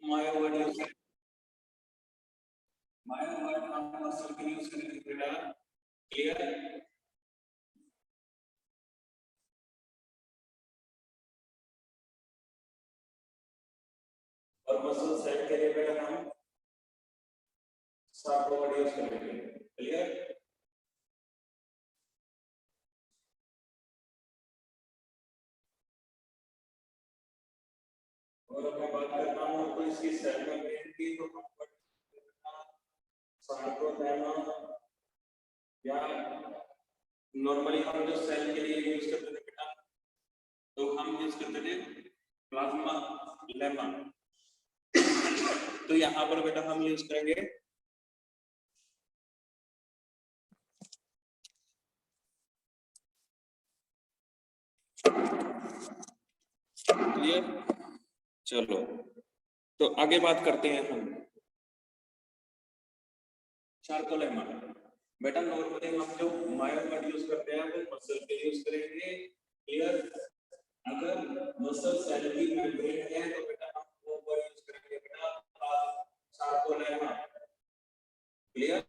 मायोवर्ड use करेंगे, मायोवर्ड हम muscle के यूज करेंगे बेटा, क्लियर। और मसल सेल के लिए बेटा हम सार्कोवर्ड यूज करेंगे, क्लियर। और मैं बात करता हूँ तो इसकी सेल मेम्ब्रेन की, तो हम सार्कोप्लाज्मा या नॉर्मली हम जो सेल के लिए यूज करते थे बेटा, तो हम यूज करते थे प्लाज्मा लेमा। तो यहाँ पर बेटा हम यूज करेंगे क्लियर। चलो तो आगे बात करते हैं हम सार्कोलेमा। बेटा नॉर्मली हम जो मायोवर्ड यूज करते हैं वो मसल के यूज करेंगे, क्लियर। अगर मसल सेल की मेम्ब्रेन है तो बेटा हम वो वर्ड यूज करेंगे बेटा सार्कोलेमा, क्लियर।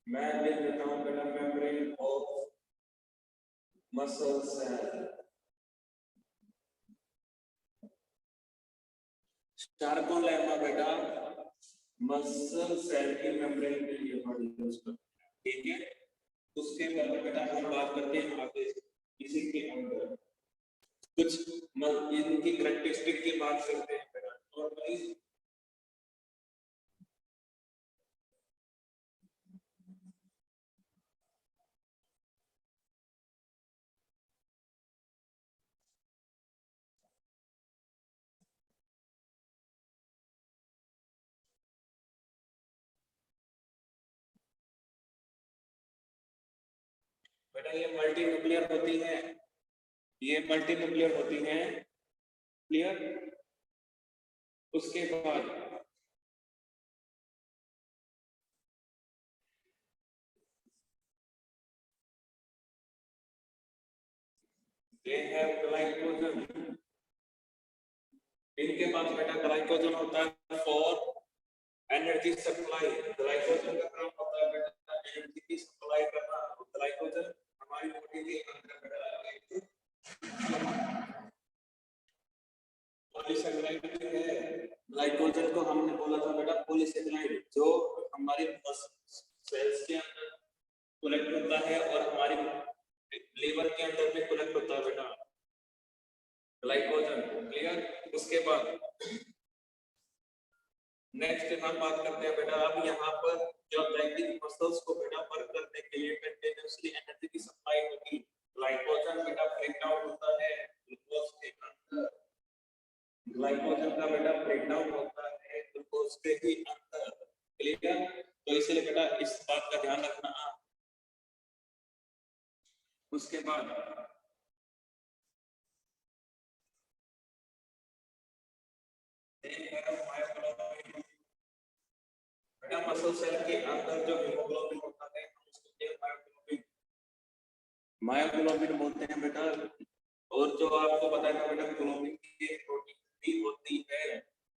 मैं लिख देता हूं बेटा membrane of muscle cell. Sarcolemma बेटा मसल सेल की मेम्ब्रेन के लिए वर्ड यूज करते हैं, ठीक है। उसके बाद बेटा हम बात करते हैं आगे इसी के अंदर कुछ इनकी कैरेक्टरिस्टिक की बात करते हैं बेटा। नॉर्मली बेटा ये मल्टी न्यूक्लियर होती है, ये मल्टी न्यूक्लियर होती हैं, क्लियर। उसके बाद they have glycogen, इनके पास बेटा ग्लाइकोजन होता है फॉर एनर्जी सप्लाई। ग्लाइकोजन का काम होता है बेटा एनर्जी की सप्लाई करना। ग्लाइकोजन हमारी बॉडी के अंदर बेटा एक पॉलीसेकेराइड है। ग्लाइकोजन को हमने बोला था बेटा पॉलीसेकेराइड, जो हमारी सेल्स के अंदर कलेक्ट होता है और हमारी लीवर के अंदर भी कलेक्ट होता है बेटा ग्लाइकोजन, क्लियर। उसके बाद नेक्स्ट हम बात करते हैं बेटा अब यहाँ पर जो लैक्टिक मसल्स को बेटा वर्क करने के लिए कंटिन्यूअसली एनर्जी की सप्लाई होगी। ग्लाइकोजन बेटा ब्रेक डाउन होता है ग्लूकोज के अंदर, ग्लाइकोजन का बेटा ब्रेक डाउन होता है ग्लूकोज के ही अंदर, क्लियर। तो इसलिए बेटा इस बात का ध्यान रखना। उसके बाद बेटा मसल सेल के अंदर जो हीमोग्लोबिन होता है हम उसको मायोग्लोबिन, मायोग्लोबिन बोलते हैं बेटा। और जो आपको बताया था बेटा ग्लोबिन की एक प्रोटीन भी होती है,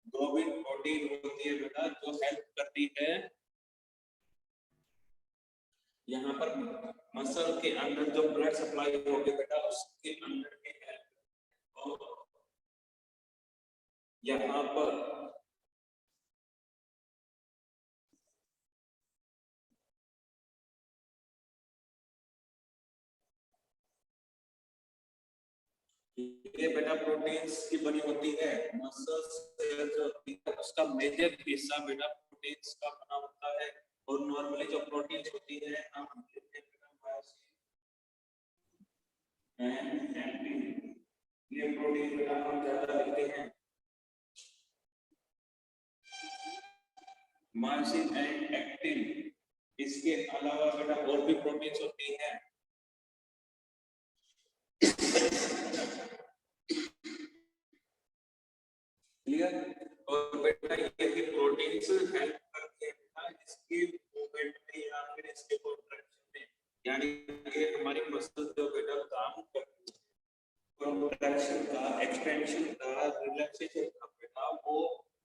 ग्लोबिन प्रोटीन होती है बेटा जो हेल्प करती है यहाँ पर मसल के अंदर जो ब्लड सप्लाई होगी बेटा उसके अंदर भी हेल्प। यहाँ पर ये बेटा प्रोटीन्स की बनी होती है। मसल सेल जो होती है उसका मेजर हिस्सा बेटा प्रोटीन्स का बना होता है। और नॉर्मली जो प्रोटीन्स होती है हम लिखते हैं बेटा मायोसिन एंड एक्टिन, ये प्रोटीन बेटा हम ज्यादा लिखते हैं मायोसिन एंड एक्टिन। इसके अलावा बेटा और भी प्रोटीन्स होती हैं, क्लियर। और बेटा ये भी प्रोटीन्स हेल्प करते हैं इसके मूवमेंट में या फिर इसके कॉन्ट्रैक्शन में, यानी कि हमारी मसल जो बेटा काम करती है कॉन्ट्रैक्शन का, एक्सपेंशन का, रिलैक्सेशन का बेटा वो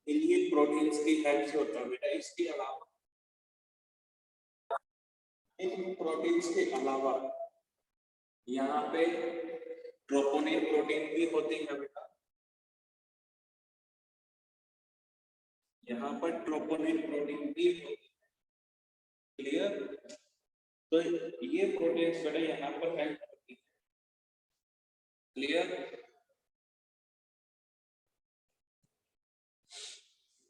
इलियन प्रोटीन्स की हेल्प से होता है बेटा। इसके अलावा इन प्रोटीन्स के अलावा यहाँ पे ट्रोपोनिन प्रोटीन भी होती है बेटा। यहाँ पर ट्रोपोनिन प्रोटीन भी होती है। क्लियर? तो ये प्रोटीन्स बेटा यहाँ पर हेल्प करती है। क्लियर?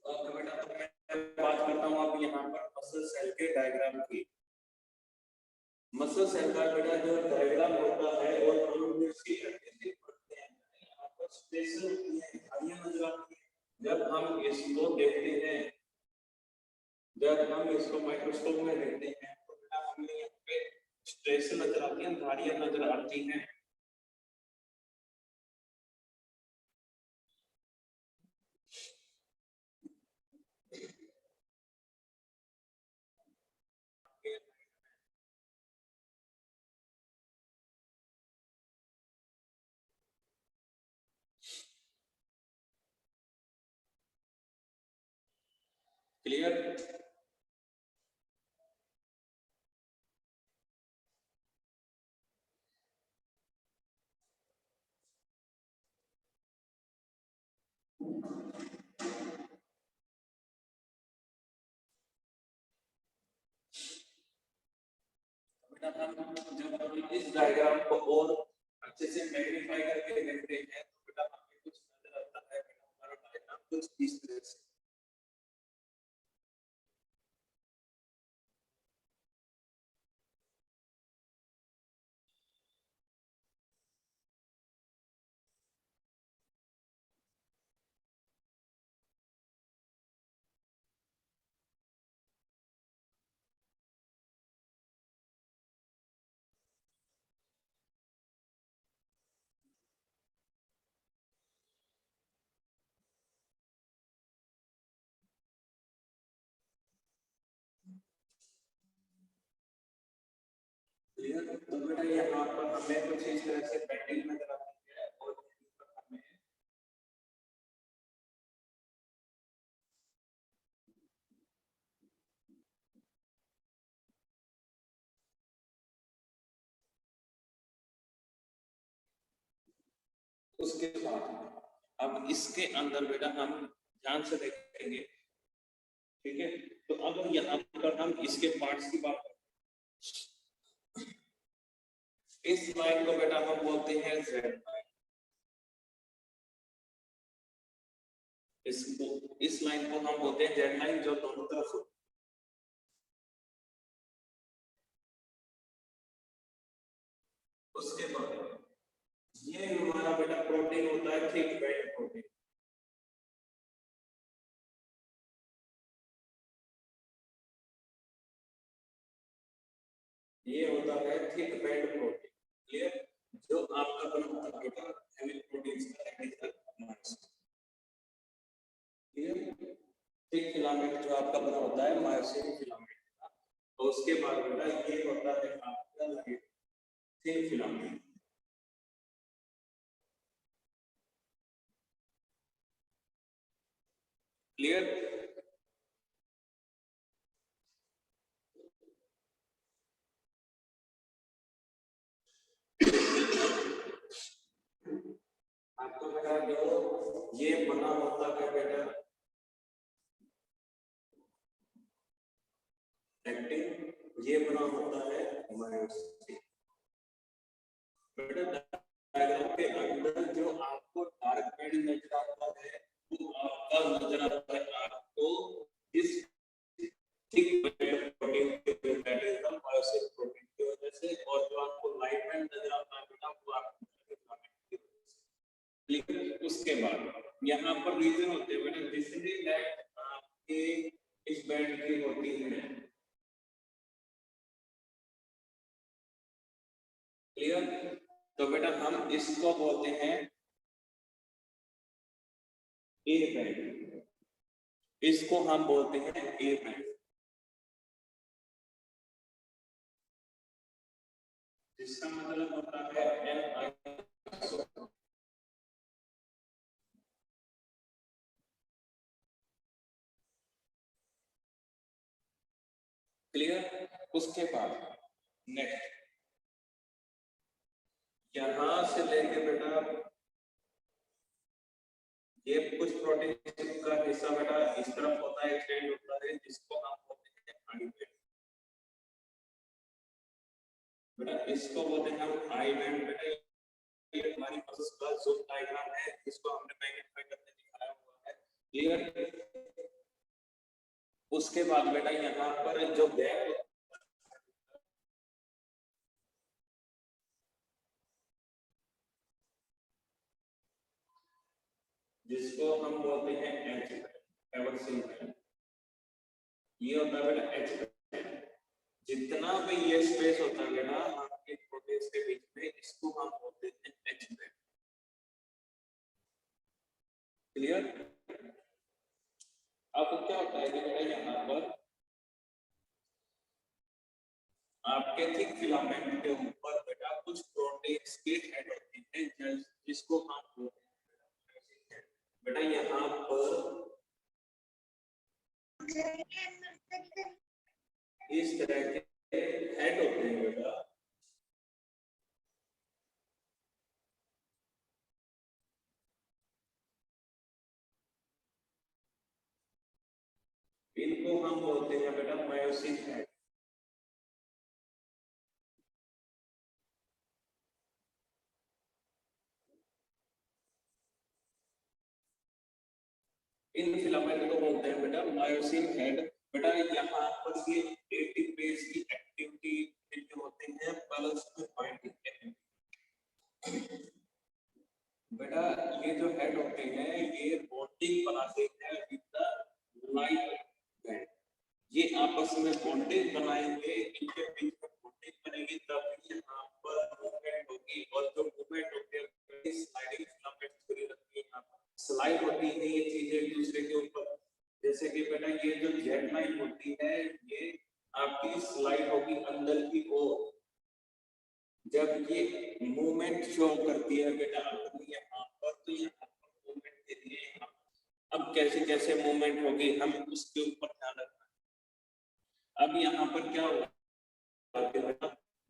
ओके बेटा, तो मैं बात करता हूँ अब यहाँ पर मसल सेल के डायग्राम की। मसल सेल का बेटा जो डायग्राम होता है और हम इसकी एक्टिविटी पढ़ते हैं, यहाँ पर स्पेशल होती है, इकाइयां नजर आती है। जब हम इसको देखते हैं, जब हम इसको माइक्रोस्कोप में देखते हैं तो बेटा हमें यहाँ पे स्ट्रेस नजर आती है, धारियां नजर आती हैं। क्लियर? बेटा हम जब हम इस डायग्राम को और अच्छे से मैग्नीफाई करके देखते हैं तो बेटा हमें कुछ नजर आता है। बेटा हमारा डायग्राम कुछ इस तरह से। क्लियर? तो बेटा यहाँ पर हमें कुछ इस तरह से पेंटिंग नजर आती है और हमें उसके बाद अब इसके अंदर बेटा हम ध्यान से देखेंगे। ठीक है, तो अब यहाँ पर हम इसके पार्ट्स की बात करें। इस लाइन को बेटा हम बोलते हैं जेड लाइन। इस लाइन को हम बोलते हैं जेड लाइन, जो दोनों तरफ होती है। उसके बाद ये हमारा बेटा प्रोटीन होता है, थिक बेड प्रोटीन। ये होता है थिक बेड प्रोटीन। क्लियर? जो आपका बना होता है बेटा हेवी प्रोटीन्स का एडिशन मास। क्लियर? थिक फिलामेंट जो आपका बना होता है मायोसिन फिलामेंट का, तो उसके बाद बेटा ये होता है आपका थिन फिलामेंट। क्लियर? आपको बेटा जो ये बना होता है बेटा एक्टिन, ये बना होता है मायोसिन। बेटा डायग्राम के अंदर जो आपको डार्क बैंड नजर आता है वो आपका नजर आता है आपको इस थिक बैंड प्रोटीन के that is the myosin protein की वजह से, और जो आपको लाइट बैंड नजर आता है बेटा वो आपको क्लियर? उसके बाद यहाँ पर रीजन होते हैं बेटा जिससे लाइट आपके इस बैंड की होती है। क्लियर? तो बेटा हम इसको बोलते हैं ए बैंड, इसको हम बोलते हैं ए बैंड, जिसका मतलब होता है क्लियर। उसके बाद नेक्स्ट यहां से लेके बेटा ये कुछ प्रोटीन का हिस्सा बेटा इस तरफ होता है, एक्सटेंड होता है, जिसको हम बोलते हैं आई बैंड। बेटा इसको बोलते हैं हम आई बैंड। बेटा ये हमारी मसल्स का जो डायग्राम है इसको हमने मैग्नीफाई करके दिखाया हुआ है, क्लियर। उसके बाद बेटा यहाँ पर जो गैप जिसको हम बोलते हैं एच बैंड, ये होता है बेटा एच बैंड। जितना भी ये स्पेस होता है बेटा आपके प्रोटीन्स के बीच में, इसको हम बोलते हैं एच बैंड, क्लियर। अब क्या होता है कि बेटा यहाँ पर आपके थिक फिलामेंट के ऊपर बेटा कुछ प्रोटीन्स के हेड होते हैं जिसको हम बोलते हैं बेटा यहाँ पर इस तरह के हेड होते हैं बेटा, इनको हम बोलते हैं बेटा मायोसिन हेड। इन फिलामेंट को बोलते हैं बेटा मायोसिन हेड। बेटा यहाँ पर ये एटीपेज की एक्टिविटी जो होते हैं प्लस टू बाइंडिंग। बेटा ये जो हेड होते हैं ये बॉन्डिंग बनाते हैं विद द लाइट बैंड। ये आपस में बॉन्डिंग बनाएंगे, इनके बीच में बॉन्डिंग बनेगी तब यहाँ पर मूवमेंट होगी, और जो मूवमेंट होती है स्लाइडिंग फिलामेंट पूरी रखती है, यहाँ पर स्लाइड होती है ये चीजें एक दूसरे के ऊपर। जैसे कि बेटा ये जो जेट लाइन होती है ये आपकी स्लाइड होगी अंदर की ओर, जब ये मूवमेंट शो करती है बेटा अपनी यहाँ पर, तो यहाँ पर मूवमेंट के लिए अब कैसे कैसे मूवमेंट होगी हम उसके ऊपर ध्यान रखना। अब यहाँ पर क्या होगा,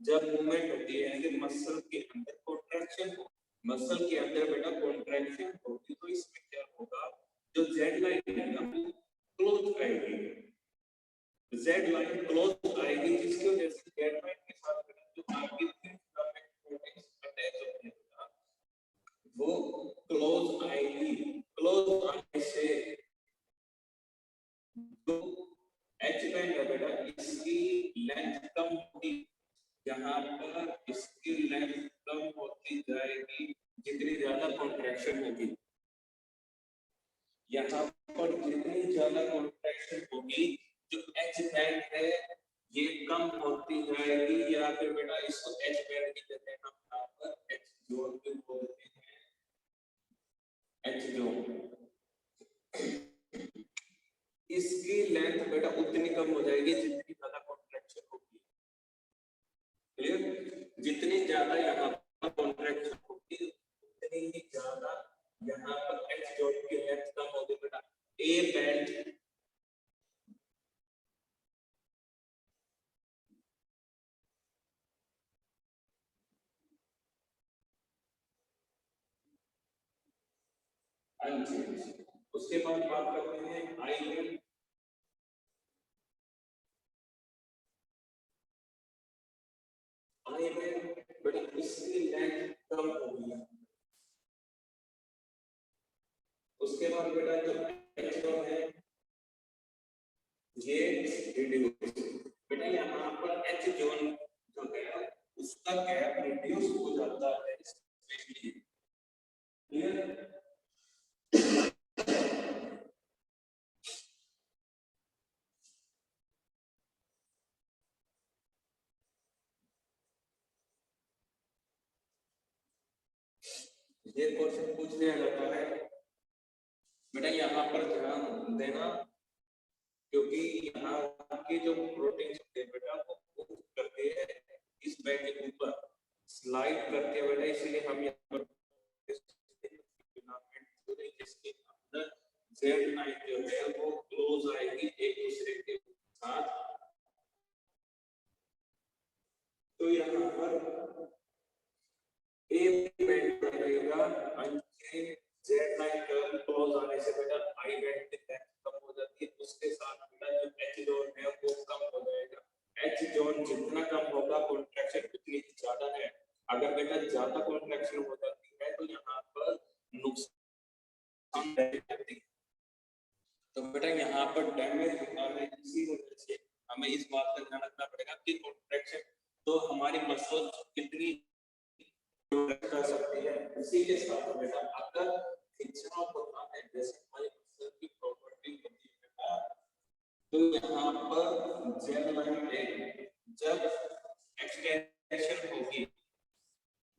जब मूवमेंट होती है कि मसल के अंदर कॉन्ट्रैक्शन हो, मसल के अंदर बेटा कॉन्ट्रैक्शन होगी, तो इसमें क्या होगा, जो जेड लाइन है ना वो क्लोज आएगी, जेड लाइन क्लोज आएगी, जिसकी वजह से जेड लाइन के साथ जो आपकी प्रोटीन्स अटैच होते हैं वो क्लोज आएगी। क्लोज आने से जो एच बैंड है बेटा इसकी लेंथ कम होगी, यहाँ पर इसकी लेंथ कम होती जाएगी जितनी ज्यादा कॉन्ट्रैक्शन होगी। यहाँ पर जितनी ज्यादा कॉन्ट्रैक्शन होगी जो एच बैंड है ये कम होती जाएगी, या फिर बेटा इसको एच बैंड की जगह हम यहाँ पर एच जोन भी बोलते हैं, एच जोन। इसकी लेंथ बेटा उतनी कम हो जाएगी जितनी ज्यादा कॉन्ट्रैक्शन होगी, क्लियर। जितनी ज्यादा यहाँ पर कॉन्ट्रैक्शन होगी उतनी ही ज्यादा यहाँ पर एच जोन की लेंथ कम होगी बेटा। A band unchanged. उसके बाद बात करते हैं आई बैंड। आई बैंड बेटा इसकी लेंथ कम होगी। उसके बाद बेटा जो एच जोन है ये रिड्यूस। बेटा यहाँ पर एच जोन जो है उसका गैप रिड्यूस हो जाता है स्पेशली, क्लियर। ये क्वेश्चन पूछ लिया जाता है बेटा, यहाँ पर ध्यान देना क्योंकि यहाँ के जो प्रोटीन होते हैं बेटा वो मूव करते हैं इस बैंड के ऊपर स्लाइड करते हैं बेटा, इसलिए हम यहाँ पर जिसके अंदर जेड लाइन जो है वो क्लोज आएगी एक दूसरे के साथ, तो यहाँ पर ए बैंड रहेगा unchanged, Z line curve close आने से बेटा आई बैंड की लेंथ कम हो जाती है, उसके साथ बेटा जो एच जोन है वो कम हो जाएगा। एच जोन जितना कम होगा कॉन्ट्रैक्शन उतनी ज्यादा है। अगर बेटा ज्यादा कॉन्ट्रैक्शन हो जाती है तो यहाँ पर नुकसान रहती है। तो बेटा यहाँ पर डैमेज होता है, इसी वजह से हमें इस बात का ध्यान रखना पड़ेगा कि कॉन्ट्रैक्शन तो हमारी मसल्स कितनी कर सकती है। इसी के साथ बेटा अगर खिंचाव होता है जैसे हमारी मसल की प्रॉपर्टी होती है बेटा, तो यहाँ पर जेल लाइन में जब एक्सटेंशन होगी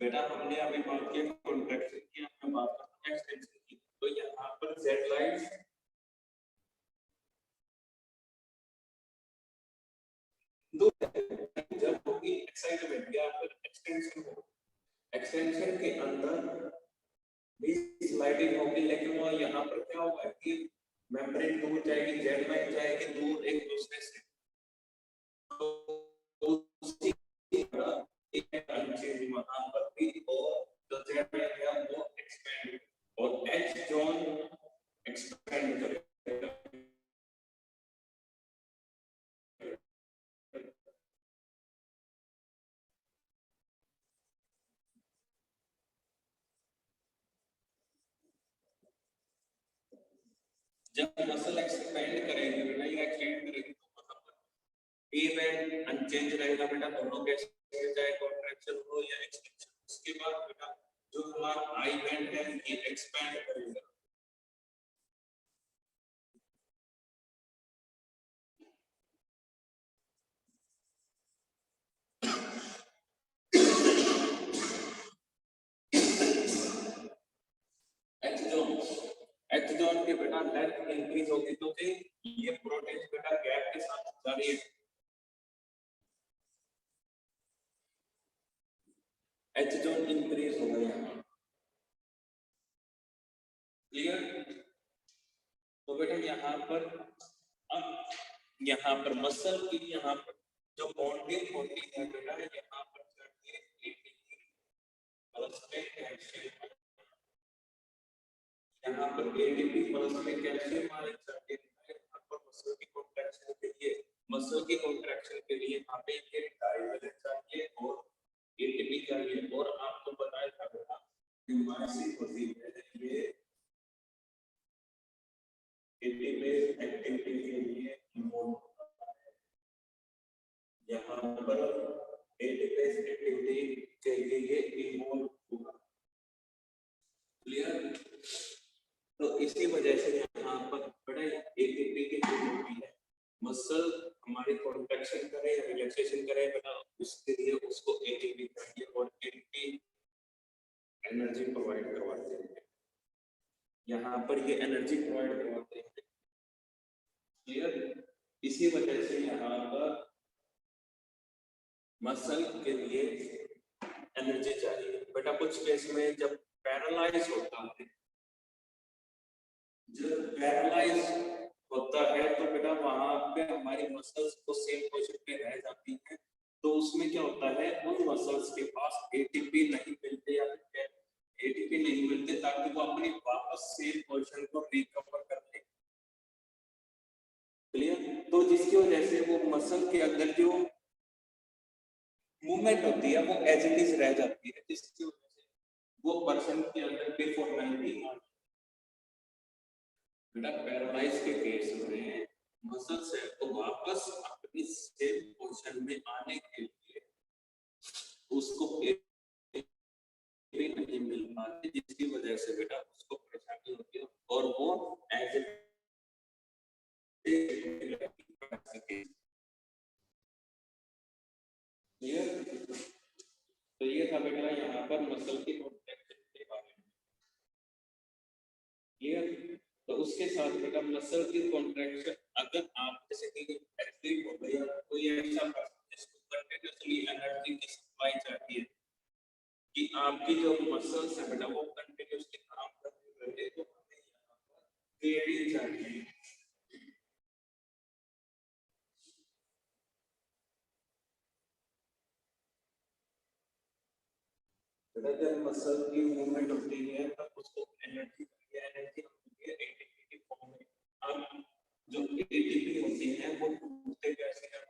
बेटा, हमने अभी बात की कॉन्ट्रैक्शन की, हमने बात की एक्सटेंशन की, तो यहाँ पर जेड लाइन जब होगी एक्साइटमेंट या फिर एक्सटेंशन हो, एक्सटेंशन के अंदर भी स्लाइडिंग होगी, लेकिन वो यहाँ पर क्या होगा कि मेम्ब्रेन दूर जाएगी, जेड लाइन जाएगी दूर एक दूसरे से, तो उसी तरह अनचेंज वहां पर भी और जो जेड लाइन है वो एक्सपेंड और एच जोन एक्सपेंड करेगा। जब मसल एक्सपेंड करेगी बेटा या एक्सटेंड करेगी तो वहां पर ए बैंड अनचेंज रहेगा बेटा, दोनों के चाहे कॉन्ट्रैक्शन हो या एक्सटेंशन। उसके बाद बेटा जो हमारा आई बैंड है ये एक्सपेंड करेगा। एच जोन के बेटा लेंथ इंक्रीज होगी तो ये प्रोटीन बेटा गैप के साथ जारी है। एच जोन इंक्रीज हो गया, क्लियर। तो बेटा यहाँ पर अब यहाँ पर मसल की यहाँ पर जो बॉन्डिंग होती है बेटा, यहाँ पर चढ़ती है एटीपी प्लस में कैल्शियम, यहाँ पर एटीपी प्लस में कैल्शियम आ जाती है। यहाँ पर मसल की कॉन्ट्रैक्शन के लिए, मसल की कॉन्ट्रैक्शन के लिए यहाँ पे ये डायवलेंस चाहिए और एटीपी चाहिए, और आपको बताया था बेटा मानसिक होती है ये एटीपी एक्टिविटी के लिए इन्वॉल्व होता है। यहाँ पर एटीपी एक्टिविटी के लिए ये इन्वॉल्व होगा, क्लियर। तो इसी वजह से यहाँ पर बड़ा एटीपी की जरूरत होती है। मसल हमारी कॉन्ट्रैक्शन करे या रिलैक्सेशन करे बेटा, उसके लिए उसको एटीपी चाहिए और एटीपी एनर्जी प्रोवाइड करवाते हैं। यहाँ पर ये एनर्जी प्रोवाइड करवाते हैं, क्लियर। इसी वजह से यहाँ पर मसल के लिए एनर्जी चाहिए बेटा। कुछ केस में जब पैरालाइज होता है, जब पैरालाइज होता है तो बेटा वहां पे हमारी मसल्स तो सेम पोजीशन पे रह जाती हैं, तो उसमें क्या होता है उन मसल्स के पास एटीपी नहीं मिलते या एटीपी नहीं मिलते ताकि वो अपनी वापस सेम पोजीशन को रिकवर कर ले, क्लियर। तो जिसकी वजह से वो मसल के अंदर जो मूवमेंट होती है वो एज इट इज रह जाती है, जिसकी वजह से वो पर्सन के अंदर डिफॉर्मेशन नहीं आती। बेटा पैरालाइज के केस में मसल्स है तो वापस अपनी सेम पोजीशन में आने के लिए उसको भी नहीं मिल पाती, जिसकी वजह से बेटा उसको परेशानी होती है और वो एज क्लियर। तो ये था बेटा यहाँ पर मसल की कॉन्ट्रैक्शन के बारे में, क्लियर। तो उसके साथ बेटा मसल की कॉन्ट्रैक्शन, अगर आप जैसे कि एथलीट हो गया कोई ऐसा पर्सन जिसको कंटिन्यूअसली एनर्जी की सप्लाई चाहिए कि आपकी जो मसल्स है बेटा वो कंटिन्यूअसली काम करते रहे, तो हमें यहाँ पर क्रिएटिन चाहिए। अगर मसल की मूवमेंट होती है तब उसको एनर्जी होती है एटीपी की फॉर्म में। अब जो एटीपी होती है वो टूटते कैसे हैं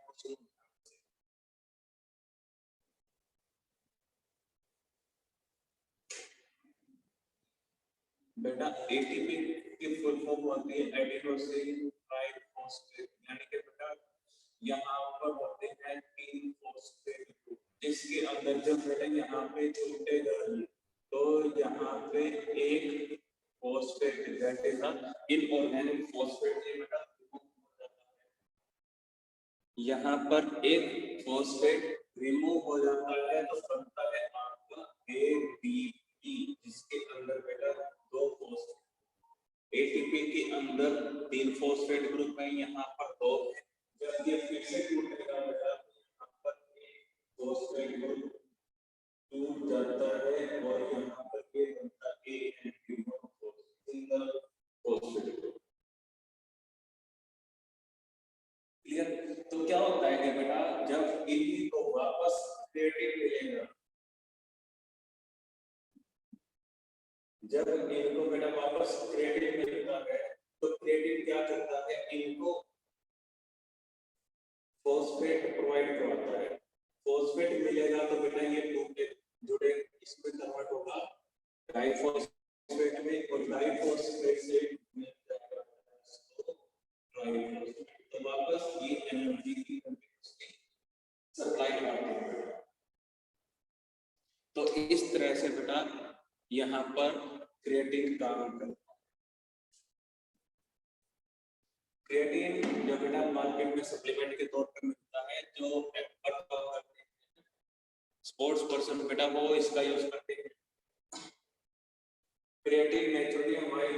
बेटा, एटीपी की फुल फॉर्म होती है एडिनोसिन ट्राइफॉस्फेट, यानी कि बेटा यहाँ पर होते हैं 3 फॉस्फेट ग्रुप, इसके अंदर जब बेटा यहाँ पे छूटेगा तो यहाँ पे एक phosphate that is inorganic phosphate ये बेटा यहाँ पर एक फॉस्फेट रिमूव हो जाता है तो बनता है आपका एटीपी, जिसके अंदर बेटा 2 फॉस्फेट। एटीपी के अंदर 3 फॉस्फेट ग्रुप है, यहाँ पर 2 है। जब ये फिर से टूटेगा बेटा यहाँ पर एक फॉस्फेट ग्रुप टूट जाता है और यहाँ पर ये बनता है सिंगल फॉस्फेट ग्रुप। क्लियर? तो क्या होता है कि बेटा जब इन्हीं को वापस क्रिएटिन मिलेगा, जब इनको बेटा वापस क्रिएटिन मिलता है तो क्रिएटिन क्या करता है, इनको फॉस्फेट प्रोवाइड करवाता है। फॉस्फेट मिलेगा तो बेटा ये टूटे जुड़े इसमें कन्वर्ट होगा डाइफॉस्फेट में और डाइफॉस्फेट से मिल जाएगा ट्राइफॉस्फेट, तो वापस ये एनर्जी की सप्लाई करती है। तो इस तरह से बेटा यहाँ पर क्रिएटिन काम करता है। क्रिएटिन जो बेटा मार्केट में सप्लीमेंट के तौर पर मिलता है, जो स्पोर्ट्स पर्सन बेटा वो इसका यूज करते हैं। क्रिएटिन नेचुरली हमारी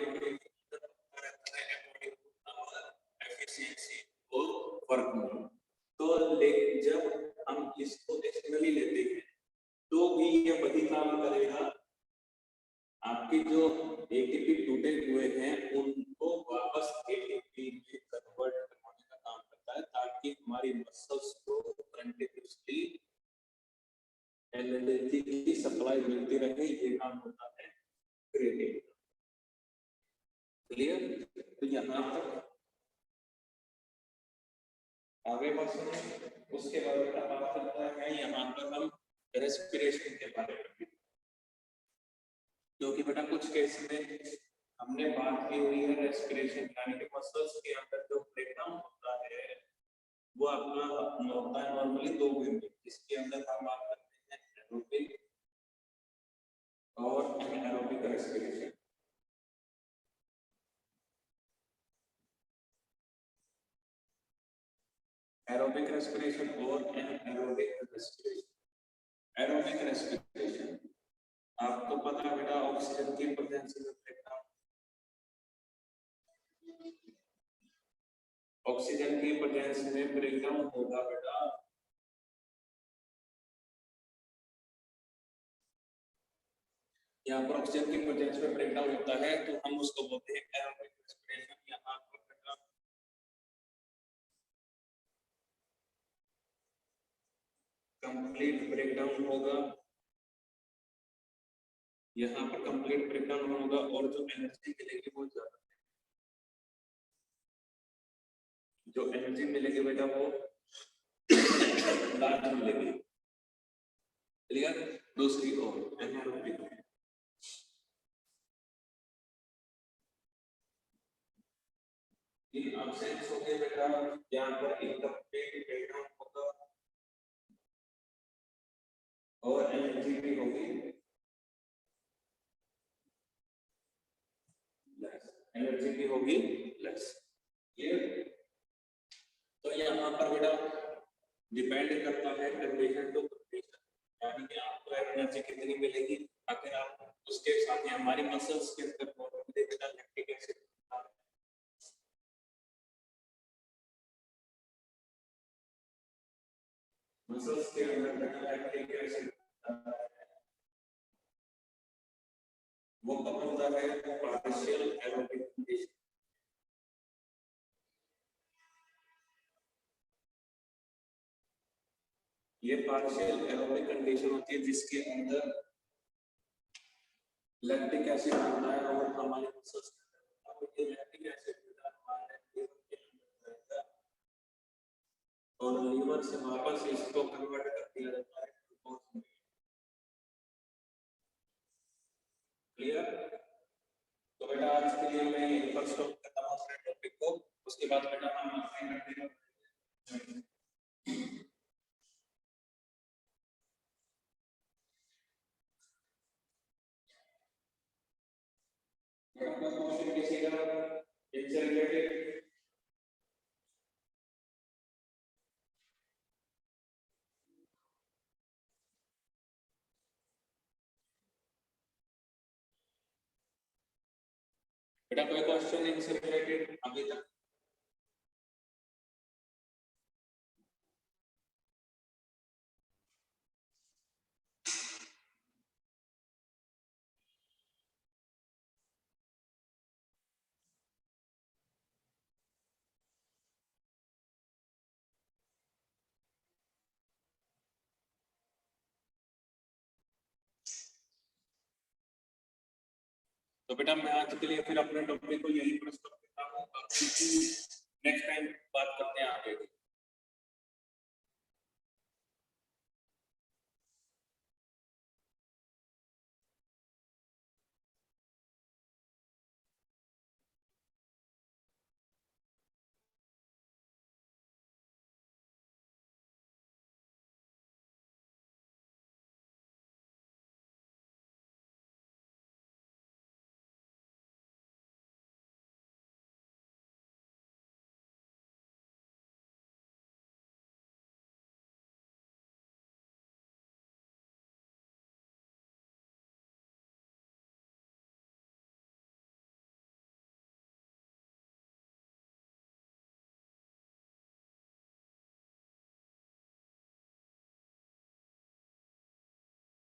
एफिशिएंसी को वर्क में, तो जब हम इसको एक्सटर्नली लेते हैं तो भी ये वही काम करेगा, आपकी जो एटीपी टूटे हुए हैं उनको वापस एटीपी में कन्वर्ट करने का काम करता है, ताकि हमारी मसल्स को कंटिन्यूअसली एनर्जी की सप्लाई मिलती रहे, ये काम होता है क्रिएटिन। क्लियर? तो यहाँ तक आगे बात सुनिए। उसके बाद बात करता है यहाँ पर हम रेस्पिरेशन के बारे में, क्योंकि बेटा कुछ केस में हमने बात की हुई है रेस्पिरेशन, यानी कि मसल्स के अंदर जो ब्रेकडाउन होता है वो आपका होता है नॉर्मली 2 वे में, जिसके अंदर हम बात करते हैं एरोबिक और एनारोबिक रेस्पिरेशन। एरोबिक रेस्पिरेशन और एनारोबिक रेस्पिरेशन। एरोबिक रेस्पिरेशन आपको पता है बेटा ऑक्सीजन की प्रेजेंस में ब्रेकडाउन, ऑक्सीजन की प्रेजेंस में ब्रेकडाउन होगा बेटा, यहाँ पर ऑक्सीजन की प्रेजेंस में ब्रेकडाउन होता है तो हम उसको बोलते हैं एरोबिक रेस्पिरेशन। यहाँ पर कंप्लीट ब्रेकडाउन होगा, यहाँ पर कंप्लीट ब्रेकडाउन होगा और जो एनर्जी मिलेगी वो ज्यादा, जो एनर्जी मिलेगी बेटा वो लार्ज मिलेगी। क्लियर? दूसरी ओर एनारोबिक इन एब्सेंस हो गए बेटा, यहाँ पर इनकम्प्लीट ब्रेकडाउन होगा और एनर्जी भी होगी लेस, एनर्जी भी होगी लेस। ये तो यहाँ पर बेटा डिपेंड करता है कंडीशन टू कंडीशन, यानी कि आपको एनर्जी कितनी मिलेगी। अगर आप उसके साथ हमारी मसल्स के अंदर बेटा लैक्टिक एसिड, मसल्स के अंदर बेटा लैक्टिक एसिड वो कब होता है, पार्शियल एरोबिक कंडीशन। ये पार्शियल एरोबिक कंडीशन होती है जिसके अंदर लैक्टिक एसिड होता है और हमारे मसल्स के अंदर अब ये लैक्टिक एसिड बेटा हमारे लीवर के अंदर रहता है और लीवर से वापस इसको कन्वर्ट कर दिया जाता है ग्लूकोज में। क्लियर? तो बेटा आज के लिए मैं यहीं पर स्टॉप करता हूँ अपने टॉपिक को, उसके बाद बेटा हम अपने कंटिन्यू क्वेश्चन किसी का इनसे रिलेटेड बेटा कोई क्वेश्चन इनसे रिलेटेड अभी तक? तो बेटा मैं आज के लिए फिर अपने टॉपिक को यहीं पर स्टॉप करता हूँ, नेक्स्ट टाइम